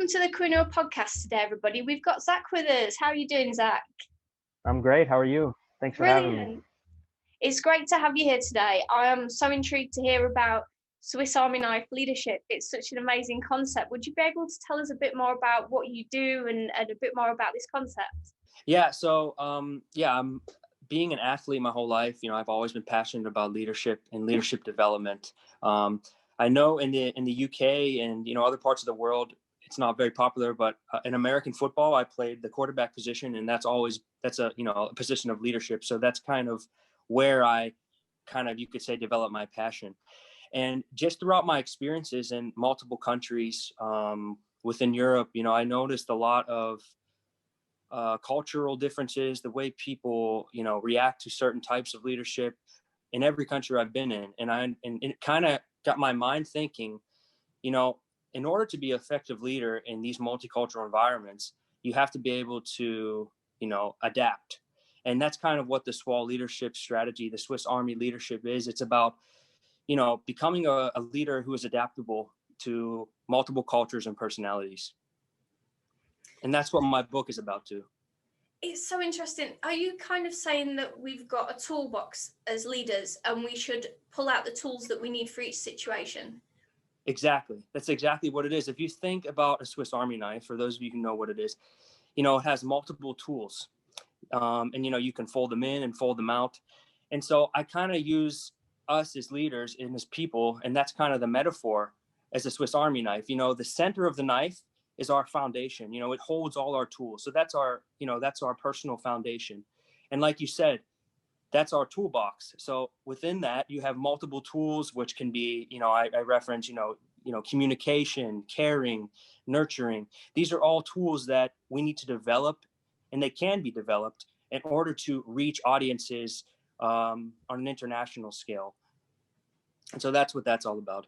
Welcome to the Quinoa podcast today, everybody. We've got Zach with us. How are you doing, Zach? I'm great. How are you? Thanks for having me. Brilliant. It's great to have you here today. I am so intrigued to hear about Swiss Army knife leadership. It's such an amazing concept. Would you be able to tell us a bit more about what you do and a bit more about this concept? Yeah. I'm being an athlete my whole life. I've always been passionate about leadership and leadership development. I know in the UK and other parts of the world, it's not very popular, but in American football, I played the quarterback position, and that's a position of leadership. So that's kind of where I you could say, develop my passion. And just throughout my experiences in multiple countries within Europe, I noticed a lot of cultural differences, the way people, react to certain types of leadership in every country I've been in. And it kind of got my mind thinking, in order to be an effective leader in these multicultural environments, you have to be able to, adapt. And that's kind of what the SWAL leadership strategy, the Swiss Army leadership is. It's about, becoming a leader who is adaptable to multiple cultures and personalities. And that's what my book is about too. It's so interesting. Are you kind of saying that we've got a toolbox as leaders and we should pull out the tools that we need for each situation? Exactly. That's exactly what it is. If you think about a Swiss Army knife, for those of you who know what it is, it has multiple tools. And you can fold them in and fold them out. And so I kind of use us as leaders and as people, and that's kind of the metaphor as a Swiss Army knife. The center of the knife is our foundation. It holds all our tools. So that's our personal foundation. And like you said, that's our toolbox. So within that, you have multiple tools, which can be, I reference, communication, caring, nurturing. These are all tools that we need to develop, and they can be developed in order to reach audiences on an international scale. And so that's what that's all about.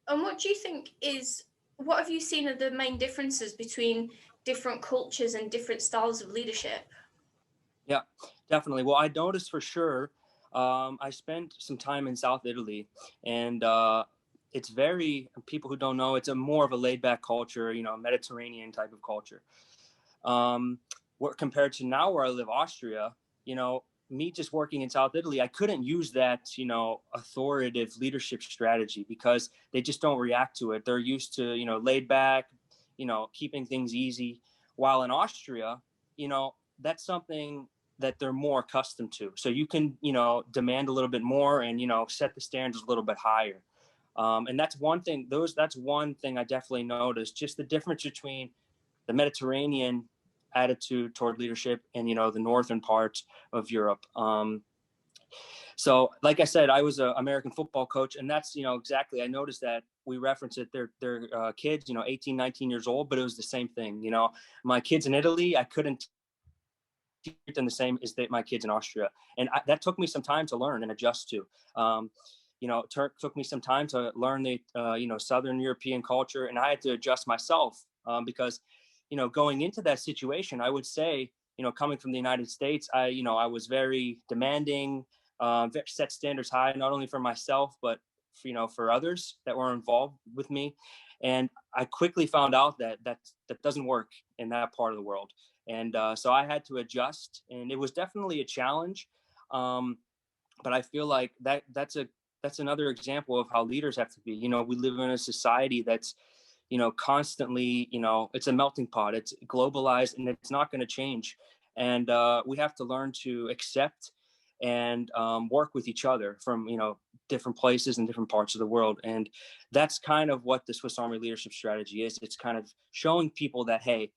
And what have you seen are the main differences between different cultures and different styles of leadership? Yeah, definitely. Well, I noticed for sure. I spent some time in South Italy, and it's people who don't know, it's a more of a laid back culture, Mediterranean type of culture. Compared to now where I live, Austria, me just working in South Italy, I couldn't use that, authoritative leadership strategy because they just don't react to it. They're used to, laid back, keeping things easy. While in Austria, that's something that they're more accustomed to. So you can, demand a little bit more and, set the standards a little bit higher. And that's one thing I definitely noticed, just the difference between the Mediterranean attitude toward leadership and, the northern parts of Europe. So like I said, I was an American football coach, and that's, exactly, I noticed that we reference it. They're kids, 18, 19 years old, but it was the same thing. My kids in Italy, I couldn't treat them the same as my kids in Austria. And that took me some time to learn and adjust to. Took me some time to learn the, Southern European culture, and I had to adjust myself because, going into that situation, I would say, coming from the United States, I was very demanding, set standards high, not only for myself, but for others that were involved with me. And I quickly found out that doesn't work in that part of the world. And so I had to adjust, and it was definitely a challenge. But I feel like that's another example of how leaders have to be. We live in a society that's, constantly, it's a melting pot. It's globalized, and it's not going to change. And we have to learn to accept and work with each other from, different places and different parts of the world. And that's kind of what the Swiss Army leadership strategy is. It's kind of showing people that, hey,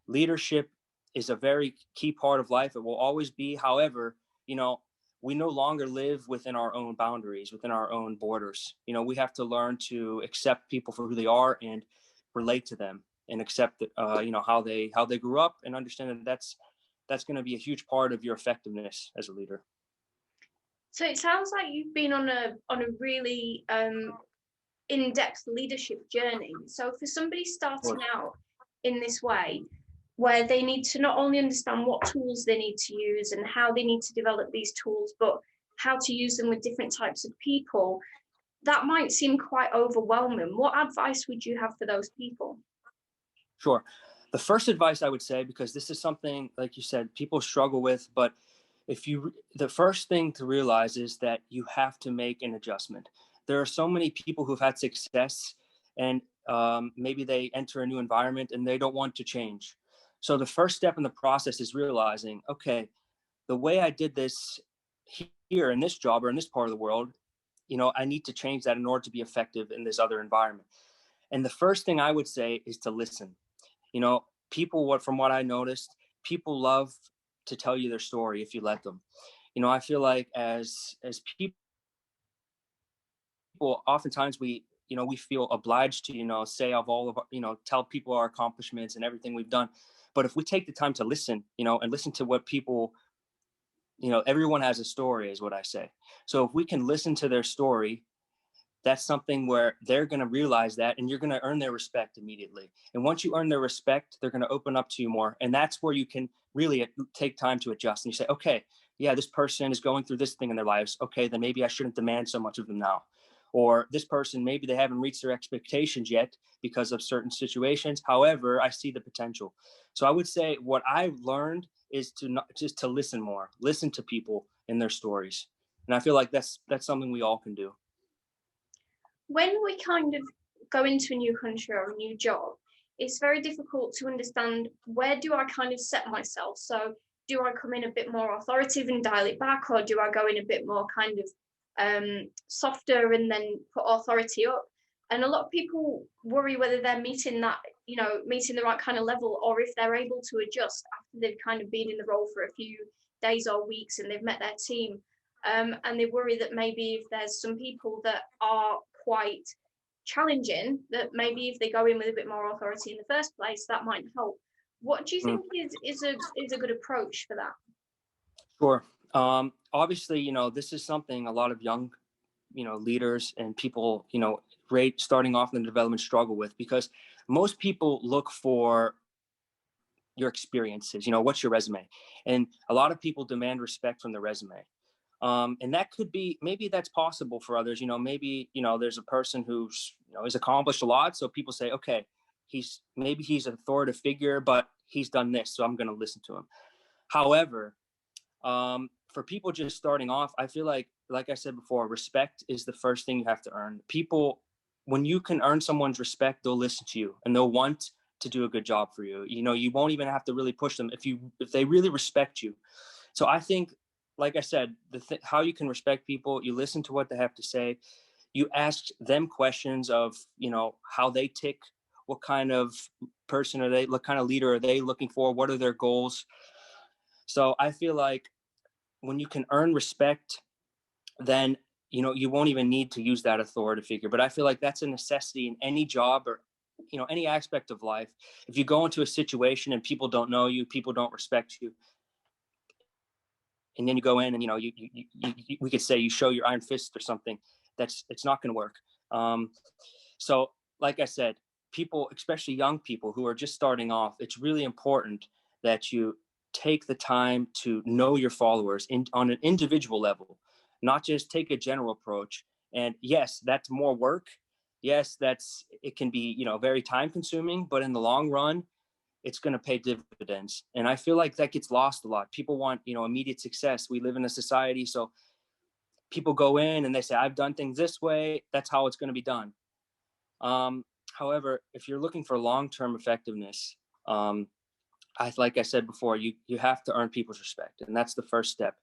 leadership is a very key part of life. It will always be. However, we no longer live within our own boundaries, within our own borders. We have to learn to accept people for who they are and relate to them and accept, how they grew up, and understand that that's going to be a huge part of your effectiveness as a leader. So it sounds like you've been on a really in-depth leadership journey. So for somebody starting out in this way, where they need to not only understand what tools they need to use and how they need to develop these tools, but how to use them with different types of people, that might seem quite overwhelming. What advice would you have for those people? Sure. The first advice I would say, because this is something, like you said, people struggle with, but the first thing to realize is that you have to make an adjustment. There are so many people who've had success, and maybe they enter a new environment and they don't want to change. So the first step in the process is realizing, okay, the way I did this here in this job or in this part of the world, I need to change that in order to be effective in this other environment. And the first thing I would say is to listen. People, from what I noticed, people love to tell you their story if you let them. I feel like as people, oftentimes we feel obliged to, say of all of tell people our accomplishments and everything we've done. But if we take the time to listen, and listen to what people, everyone has a story, is what I say. So if we can listen to their story, that's something where they're going to realize that, and you're going to earn their respect immediately. And once you earn their respect, they're going to open up to you more. And that's where you can really take time to adjust. And you say, okay, yeah, this person is going through this thing in their lives. Okay, then maybe I shouldn't demand so much of them now. Or this person, maybe they haven't reached their expectations yet because of certain situations. However, I see the potential. So I would say what I've learned is to not just to listen more, listen to people and their stories. And I feel like that's something we all can do. When we kind of go into a new country or a new job, it's very difficult to understand, where do I kind of set myself? So do I come in a bit more authoritative and dial it back, or do I go in a bit more kind of softer and then put authority up? And a lot of people worry whether they're meeting the right kind of level, or if they're able to adjust after they've kind of been in the role for a few days or weeks and they've met their team. And they worry that maybe if there's some people that are quite challenging, that maybe if they go in with a bit more authority in the first place, that might help. What do you think is a good approach for that? Sure. Obviously, this is something a lot of young, leaders and people, starting off in the development struggle with, because most people look for your experiences, what's your resume? And a lot of people demand respect from the resume. And that could be, maybe that's possible for others, maybe, there's a person who's, has accomplished a lot. So people say, okay, he's an authoritative figure, but he's done this, so I'm going to listen to him. However, for people just starting off, I feel like I said before, respect is the first thing you have to earn. People, when you can earn someone's respect, they'll listen to you and they'll want to do a good job for you. You won't even have to really push them if they really respect you. So I think, like I said, how you can respect people, you listen to what they have to say. You ask them questions of, how they tick, what kind of person are they, what kind of leader are they looking for, what are their goals. So I feel like when you can earn respect, then, you won't even need to use that authority figure. But I feel like that's a necessity in any job or, any aspect of life. If you go into a situation and people don't know you, people don't respect you, and then you go in and, we could say you show your iron fist or something, it's not going to work. So like I said, people, especially young people who are just starting off, it's really important that you take the time to know your followers on an individual level, not just take a general approach. And yes, that's more work. Yes, it can be, very time consuming, but in the long run, it's going to pay dividends. And I feel like that gets lost a lot. People want, immediate success. We live in a society, so people go in and they say, I've done things this way, that's how it's going to be done. However, if you're looking for long-term effectiveness, like I said before, you have to earn people's respect, and that's the first step.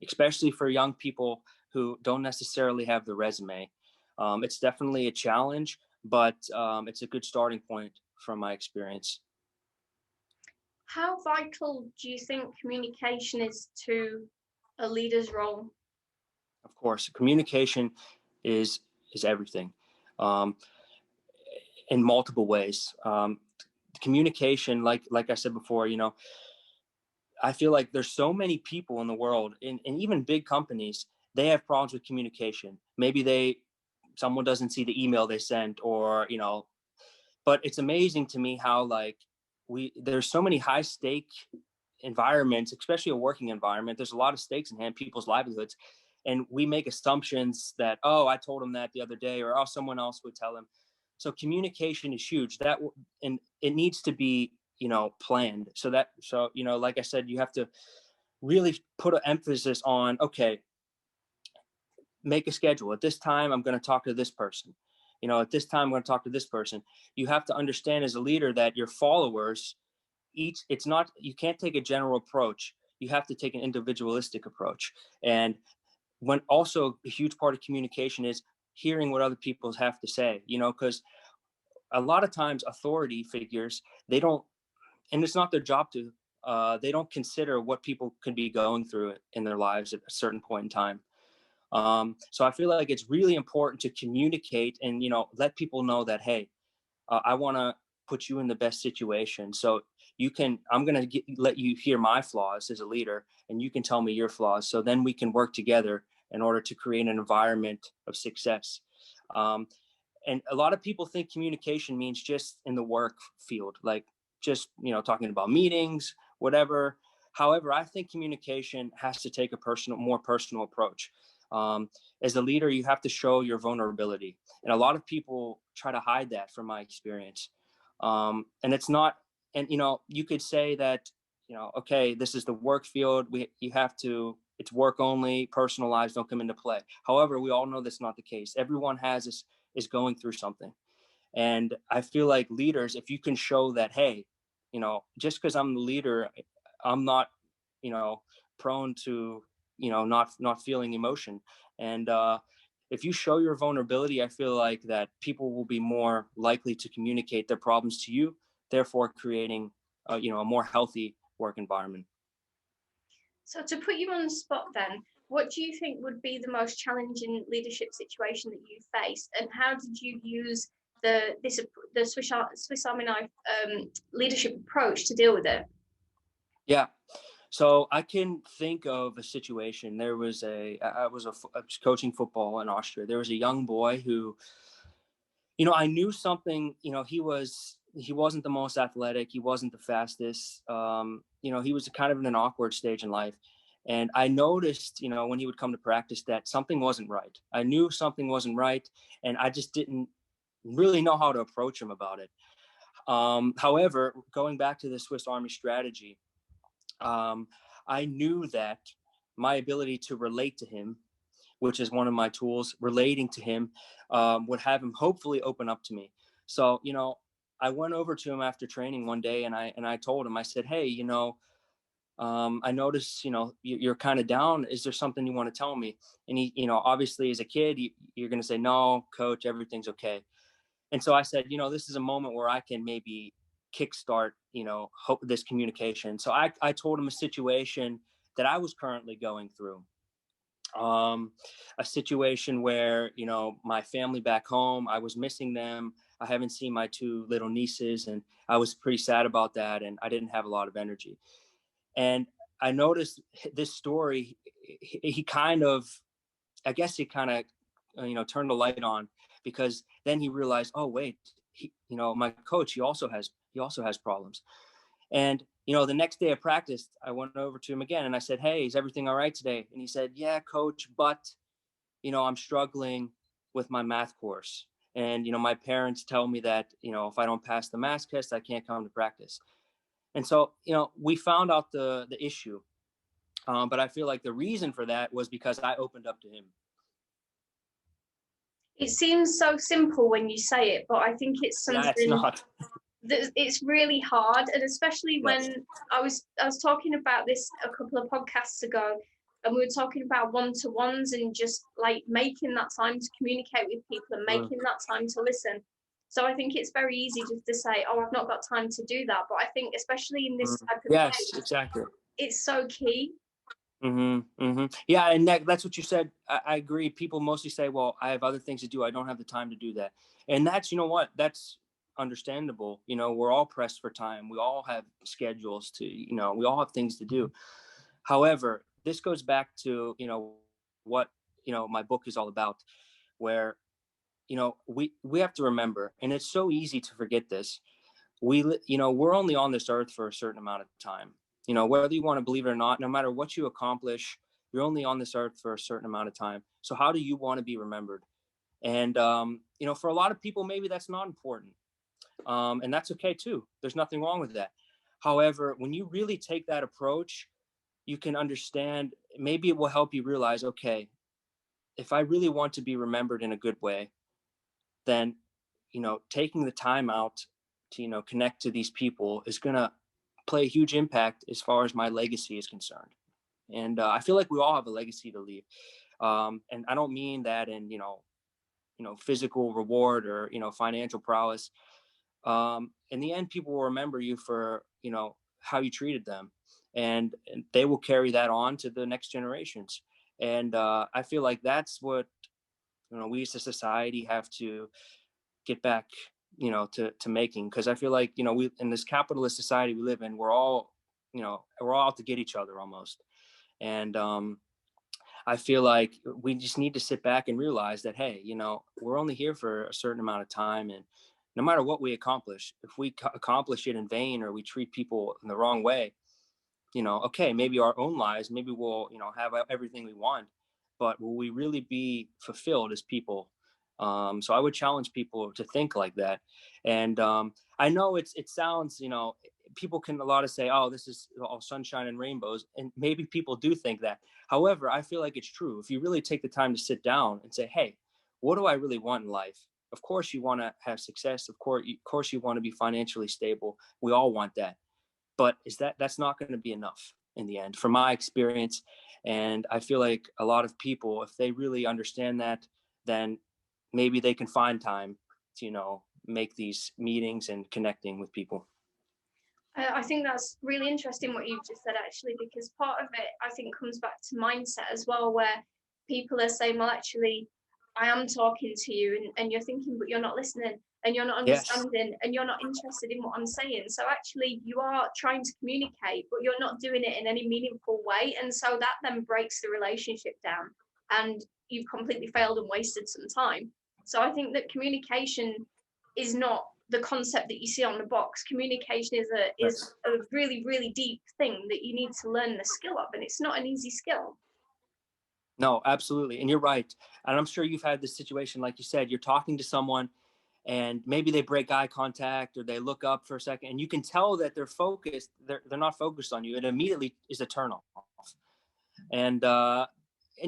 Especially for young people who don't necessarily have the resume. It's definitely a challenge, but it's a good starting point from my experience. How vital do you think communication is to a leader's role? Of course, communication is everything, in multiple ways. Communication, like I said before, I feel like there's so many people in the world, and even big companies, they have problems with communication. Maybe someone doesn't see the email they sent, or but it's amazing to me how there's so many high stake environments, especially a working environment. There's a lot of stakes in hand, people's livelihoods, and we make assumptions that, oh, I told him that the other day, or oh, someone else would tell him. So communication is huge. And it needs to be, planned. So like I said, you have to really put an emphasis on, okay, make a schedule. At this time, I'm going to talk to this person. At this time, I'm going to talk to this person. You have to understand as a leader that your followers, you can't take a general approach. You have to take an individualistic approach. And when also a huge part of communication is hearing what other people have to say, because a lot of times authority figures, they don't, and it's not their job to, they don't consider what people could be going through in their lives at a certain point in time. So I feel like it's really important to communicate and, let people know that, hey, I want to put you in the best situation. So I'm going to let you hear my flaws as a leader, and you can tell me your flaws. So then we can work together in order to create an environment of success. And a lot of people think communication means just in the work field, like just, talking about meetings, whatever. However, I think communication has to take a more personal approach. As a leader, you have to show your vulnerability. And a lot of people try to hide that from my experience. And it's not, and, you could say that, okay, this is the work field. It's work only, personal lives don't come into play. However, we all know that's not the case. Everyone is going through something. And I feel like leaders, if you can show that, hey, just because I'm the leader, I'm not, prone to, not feeling emotion. And if you show your vulnerability, I feel like that people will be more likely to communicate their problems to you, therefore creating, a more healthy work environment. So to put you on the spot then, what do you think would be the most challenging leadership situation that you faced, and how did you use the Swiss Army knife leadership approach to deal with it? Yeah. So I can think of a situation. I was coaching football in Austria. There was a young boy who, I knew something, he wasn't the most athletic. He wasn't the fastest. He was kind of in an awkward stage in life. And I noticed, when he would come to practice, that something wasn't right. I knew something wasn't right, and I just didn't really know how to approach him about it. However, going back to the Swiss Army strategy, I knew that my ability to relate to him, which is one of my tools, relating to him, would have him hopefully open up to me. So, I went over to him after training one day, and I told him, I said, hey, I noticed, you're kind of down. Is there something you want to tell me? And he, obviously as a kid, you're going to say, no, coach, everything's okay. And so I said, this is a moment where I can maybe kickstart, hope this communication. So I told him a situation that I was currently going through. A situation where, my family back home, I was missing them. I haven't seen my two little nieces, and I was pretty sad about that. And I didn't have a lot of energy. And I noticed this story, he kind of, I guess he kind of, turned the light on, because then he realized, oh, wait, my coach, he also has problems. And, the next day of practice, I went over to him again and I said, hey, is everything all right today? And he said, yeah, coach, but, I'm struggling with my math course. And, my parents tell me that, if I don't pass the math test, I can't come to practice. And so, we found out the issue. But I feel like the reason for that was because I opened up to him. It seems so simple when you say it, but I think it's something it's not. It's really hard, and especially when Yes. I was talking about this a couple of podcasts ago, and we were talking about one-to-ones and just like making that time to communicate with people and making that time to listen. So I think it's very easy just to say, oh, I've not got time to do that. But I think especially in this type of Yes, case, exactly. it's so key. Yeah, and that's what you said. I agree. People mostly say, well, I have other things to do. I don't have the time to do that. And that's, that's understandable. We're all pressed for time. We all have schedules we all have things to do. However, this goes back to, what, my book is all about, where, we have to remember, and it's so easy to forget this. We're only on this earth for a certain amount of time. Whether you want to believe it or not, no matter what you accomplish, you're only on this earth for a certain amount of time. So how do you want to be remembered? And, you know, for a lot of people, maybe that's not important. And that's okay too. There's nothing wrong with that. However, when you really take that approach, you can understand, maybe it will help you realize, okay, if I really want to be remembered in a good way, then, you know, taking the time out to, you know, connect to these people is going to play a huge impact as far as my legacy is concerned. And I feel like we all have a legacy to leave. And I don't mean that in, physical reward or, financial prowess. In the end, people will remember you for, how you treated them, and they will carry that on to the next generations. And I feel like that's what, we as a society have to get back, to making. Because I feel like, we, in this capitalist society we live in, we're all out to get each other almost. And I feel like we just need to sit back and realize that, hey, we're only here for a certain amount of time. And no matter what we accomplish, if we accomplish it in vain or we treat people in the wrong way, okay, maybe our own lives, maybe we'll, have everything we want, but will we really be fulfilled as people? So I would challenge people to think like that. And I know it sounds, people can a lot of say, oh, this is all sunshine and rainbows. And maybe people do think that. However, I feel like it's true. If you really take the time to sit down and say, hey, what do I really want in life? Of course, you want to have success. Of course, you want to be financially stable. We all want that. But that's not going to be enough in the end, from my experience. And I feel like a lot of people, if they really understand that, then maybe they can find time to, make these meetings and connecting with people. I think that's really interesting what you've just said, actually, because part of it, I think, comes back to mindset as well, where people are saying, well, actually, I am talking to you, and you're thinking, but you're not listening, and you're not Yes. understanding, and you're not interested in what I'm saying. So actually, you are trying to communicate, but you're not doing it in any meaningful way. And so that then breaks the relationship down, and you've completely failed and wasted some time. So I think that communication is not the concept that you see on the box. Communication is a really, really deep thing that you need to learn the skill of, and it's not an easy skill. No, absolutely. And you're right. And I'm sure you've had this situation, like you said, you're talking to someone and maybe they break eye contact or they look up for a second and you can tell that they're focused. They're not focused on you. It immediately is a turn off. And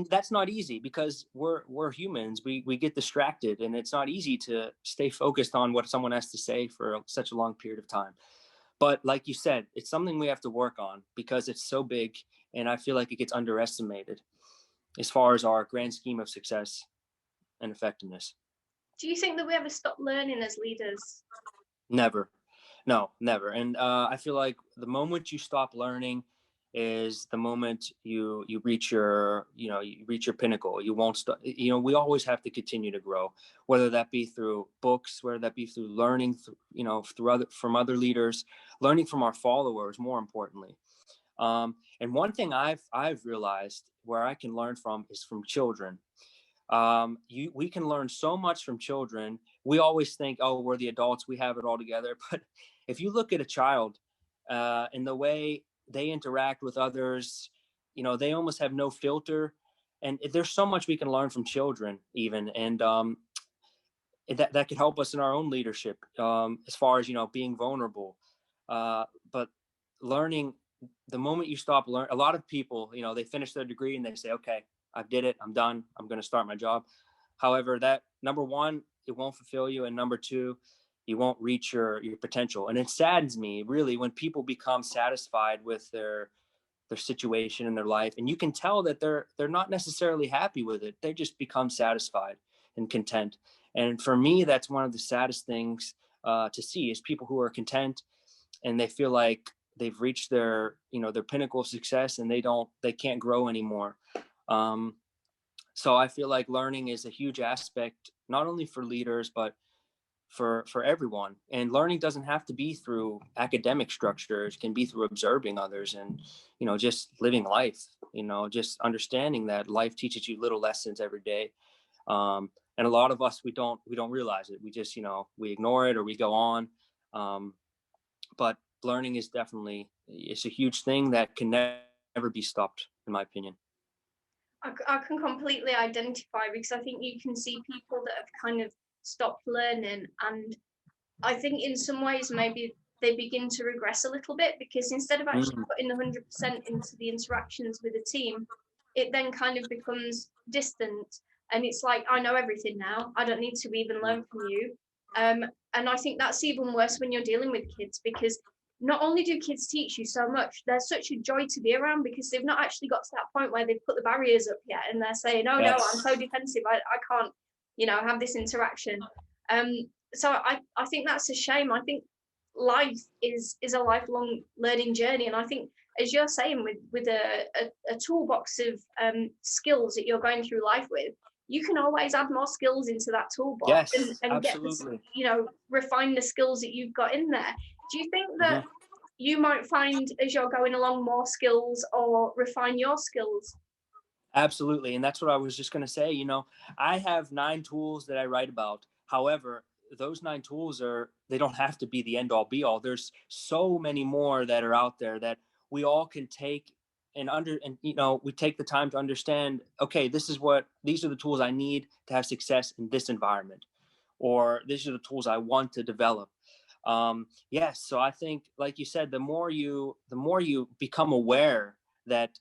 that's not easy because we're humans. We get distracted and it's not easy to stay focused on what someone has to say for such a long period of time. But like you said, it's something we have to work on because it's so big, and I feel like it gets underestimated as far as our grand scheme of success and effectiveness. Do you think that we ever stop learning as leaders? Never. No, never. And I feel like the moment you stop learning is the moment you reach your pinnacle. You won't stop. We always have to continue to grow, whether that be through books, whether that be through learning, from other leaders, learning from our followers, more importantly. And one thing I've realized where I can learn from is from children. We can learn so much from children. We always think, oh, we're the adults, we have it all together. But if you look at a child and the way they interact with others, they almost have no filter. And there's so much we can learn from children even. And that could help us in our own leadership, as far as, being vulnerable. But learning, the moment you stop learning, a lot of people, they finish their degree and they say, okay, I did it, I'm done, I'm going to start my job. However, that, number one, it won't fulfill you. And number two, you won't reach your potential. And it saddens me really when people become satisfied with their situation in their life. And you can tell that they're not necessarily happy with it. They just become satisfied and content. And for me, that's one of the saddest things to see, is people who are content and they feel like they've reached their pinnacle of success and they can't grow anymore. So I feel like learning is a huge aspect, not only for leaders, but for everyone. And learning doesn't have to be through academic structures. It can be through observing others and, just living life, just understanding that life teaches you little lessons every day. And a lot of us, we don't realize it. We just, we ignore it or we go on. But learning is definitely, it's a huge thing that can never be stopped, in my opinion. I can completely identify, because I think you can see people that have kind of stopped learning, and I think in some ways maybe they begin to regress a little bit, because instead of actually putting 100% into the interactions with the team, it then kind of becomes distant, and it's like, I know everything now, I don't need to even learn from you. And I think that's even worse when you're dealing with kids, because not only do kids teach you so much, they're such a joy to be around, because they've not actually got to that point where they've put the barriers up yet and they're saying, oh no, I'm so defensive, I can't, have this interaction. So I think that's a shame. I think life is a lifelong learning journey, and I think, as you're saying, with a toolbox of skills that you're going through life with, you can always add more skills into that toolbox, and get this, refine the skills that you've got in there. Do you think that you might find, as you're going along, more skills or refine your skills? Absolutely. And that's what I was just going to say. I have 9 tools that I write about. However, those 9 tools they don't have to be the end all be all. There's so many more that are out there that we all can take we take the time to understand, okay, these are the tools I need to have success in this environment, or these are the tools I want to develop. Yes. So I think, like you said, the more you become aware that,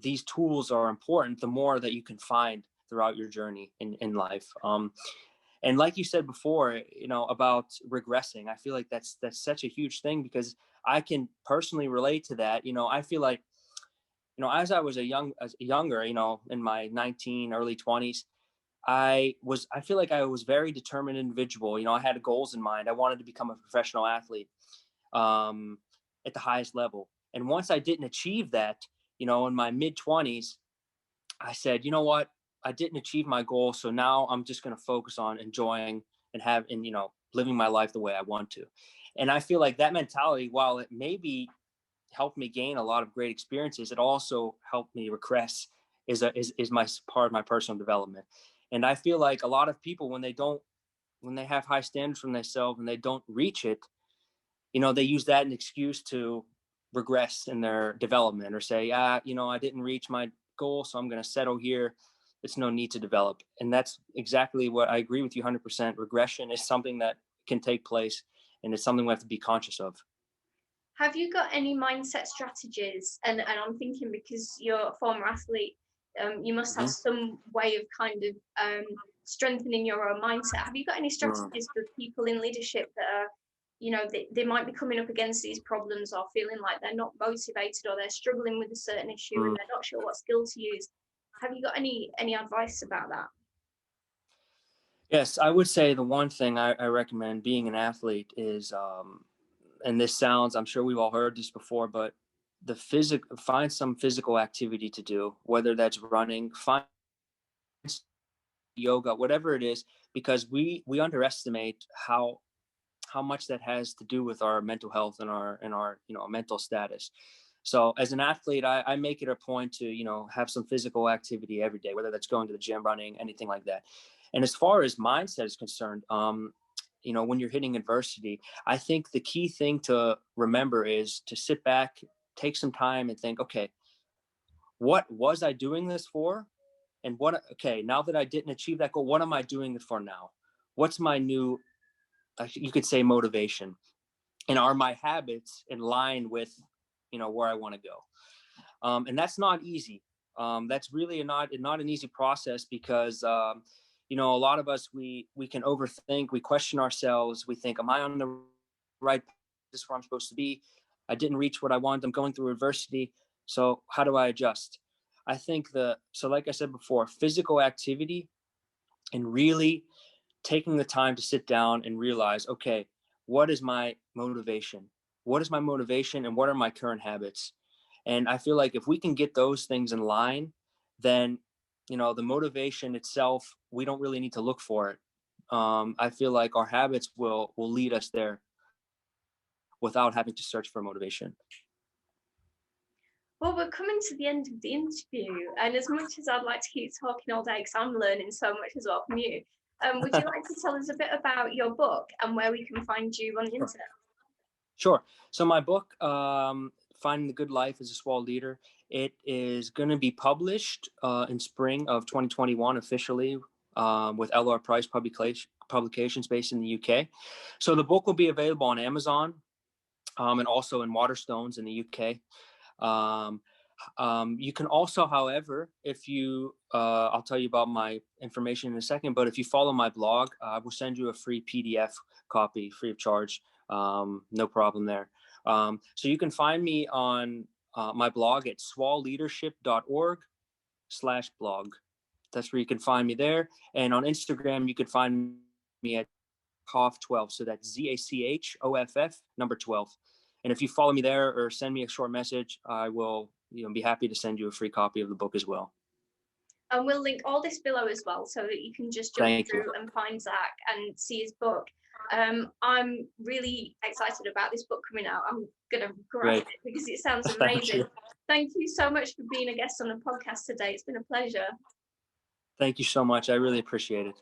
these tools are important, the more that you can find throughout your journey in life. And like you said before, about regressing, I feel like that's such a huge thing, because I can personally relate to that. I feel like, as I was younger, in my 19, early 20s, I feel like I was very determined individual. I had goals in mind. I wanted to become a professional athlete at the highest level. And once I didn't achieve that, in my mid 20s, I said, you know what? I didn't achieve my goal. So now I'm just going to focus on enjoying and living my life the way I want to. And I feel like that mentality, while it maybe helped me gain a lot of great experiences, it also helped me regress is my part of my personal development. And I feel like a lot of people, when they have high standards for themselves and they don't reach it, they use that as an excuse to regress in their development, or say, I didn't reach my goal, so I'm going to settle here. It's no need to develop. And that's exactly what I agree with you 100%. Regression is something that can take place, and it's something we have to be conscious of. Have you got any mindset strategies? And I'm thinking, because you're a former athlete, you must have some way of kind of strengthening your own mindset. Have you got any strategies for people in leadership that are, they might be coming up against these problems, or feeling like they're not motivated, or they're struggling with a certain issue and they're not sure what skill to use? Have you got any advice about that? Yes, I would say the one thing I recommend being an athlete is, and this sounds, I'm sure we've all heard this before, but find some physical activity to do, whether that's running, find yoga, whatever it is, because we underestimate how much that has to do with our mental health and our mental status. So as an athlete, I make it a point to have some physical activity every day, whether that's going to the gym, running, anything like that. And as far as mindset is concerned, when you're hitting adversity, I think the key thing to remember is to sit back, take some time and think, okay, what was I doing this for? And now that I didn't achieve that goal, what am I doing it for now? What's my new, you could say, motivation? And are my habits in line with, where I want to go? And that's not easy. That's really not an easy process, because, a lot of us, we can overthink, we question ourselves. We think, am I on the right path? This is where I'm supposed to be. I didn't reach what I want. I'm going through adversity. So how do I adjust? I think so like I said before, physical activity, and really taking the time to sit down and realize, okay, what is my motivation? What is my motivation, and what are my current habits? And I feel like if we can get those things in line, then, the motivation itself, we don't really need to look for it. I feel like our habits will lead us there without having to search for motivation. Well, we're coming to the end of the interview, and as much as I'd like to keep talking all day, because I'm learning so much as well from you, would you like to tell us a bit about your book and where we can find you on the internet? Sure. So my book, Finding the Good Life as a Swole Leader, It is going to be published in spring of 2021 officially with L.R. Price Publications based in the UK. So the book will be available on Amazon and also in Waterstones in the UK. You can also, however, if you, I'll tell you about my information in a second, but if you follow my blog, I will send you a free PDF copy free of charge. No problem there. So you can find me on my blog at swalleadership.org/blog. That's where you can find me there. And on Instagram, you can find me at Hoff12. So that's ZACHOFF number 12. And if you follow me there or send me a short message, I will be happy to send you a free copy of the book as well. And we'll link all this below as well, so that you can just jump through and find Zach and see his book. I'm really excited about this book coming out. I'm gonna grab it because it sounds amazing. Thank you so much for being a guest on the podcast today. It's been a pleasure. Thank you so much. I really appreciate it.